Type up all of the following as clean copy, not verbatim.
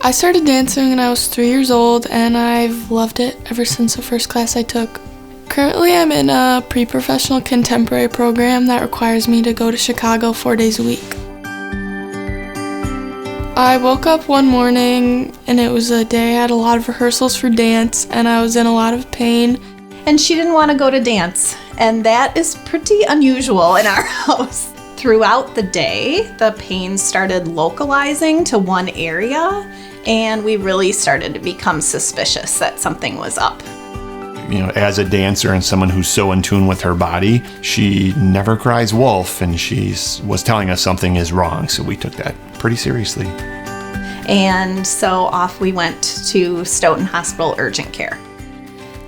I started dancing when I was 3 years old, and I've loved it ever since the first class I took. Currently, I'm in a pre-professional contemporary program that requires me to go to Chicago 4 days a week. I woke up one morning, and it was a day I had a lot of rehearsals for dance, and I was in a lot of pain. And she didn't want to go to dance, and that is pretty unusual in our house. Throughout the day, the pain started localizing to one area, and we really started to become suspicious that something was up. As a dancer and someone who's so in tune with her body, she never cries wolf, and she was telling us something is wrong, so we took that pretty seriously. And so off we went to Stoughton Hospital Urgent Care.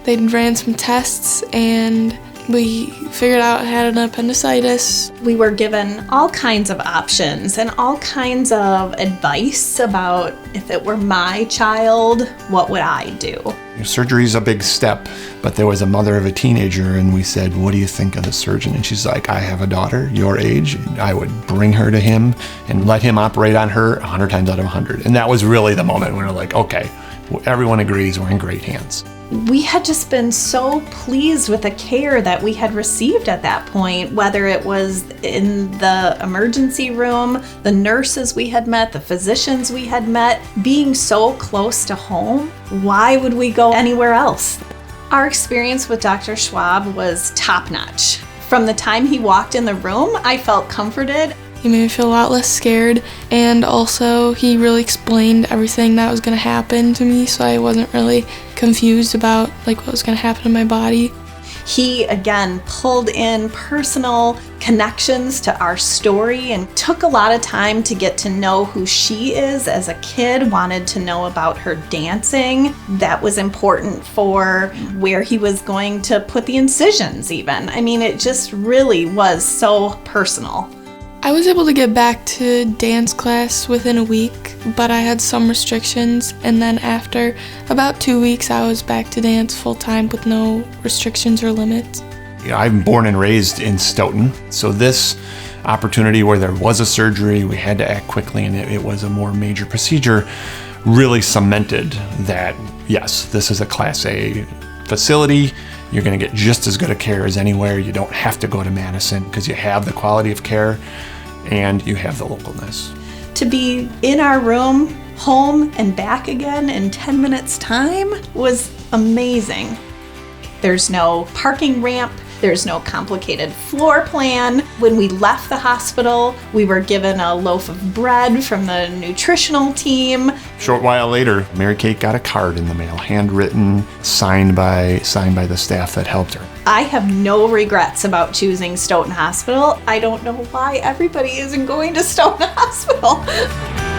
They ran some tests, and we figured out I had an appendicitis. We were given all kinds of options and all kinds of advice about if it were my child, what would I do? Surgery is a big step, but there was a mother of a teenager, and we said, what do you think of the surgeon? And she's like, I have a daughter your age. I would bring her to him and let him operate on her 100 times out of 100. And that was really the moment when we were like, okay, everyone agrees we're in great hands. We had just been so pleased with the care that we had received at that point, whether it was in the emergency room, the nurses we had met, the physicians we had met, being so close to home. Why would we go anywhere else? Our experience with Dr. Schwaab was top-notch. From the time he walked in the room, I felt comforted. He made me feel a lot less scared, and also he really explained everything that was going to happen to me, so I wasn't really confused about what was going to happen to my body. He again pulled in personal connections to our story and took a lot of time to get to know who she is as a kid, wanted to know about her dancing. That was important for where he was going to put the incisions even. It just really was so personal. I was able to get back to dance class within a week, but I had some restrictions, and then after about 2 weeks I was back to dance full-time with no restrictions or limits. I'm born and raised in Stoughton, so this opportunity where there was a surgery, we had to act quickly, and it was a more major procedure, really cemented that, yes, this is a Class A facility. You're going to get just as good a care as anywhere. You don't have to go to Madison because you have the quality of care and you have the localness. To be in our room, home, and back again in 10 minutes time was amazing. There's no parking ramp. There's no complicated floor plan. When we left the hospital, we were given a loaf of bread from the nutritional team. Short while later, Mary Kate got a card in the mail, handwritten, signed by the staff that helped her. I have no regrets about choosing Stoughton Hospital. I don't know why everybody isn't going to Stoughton Hospital.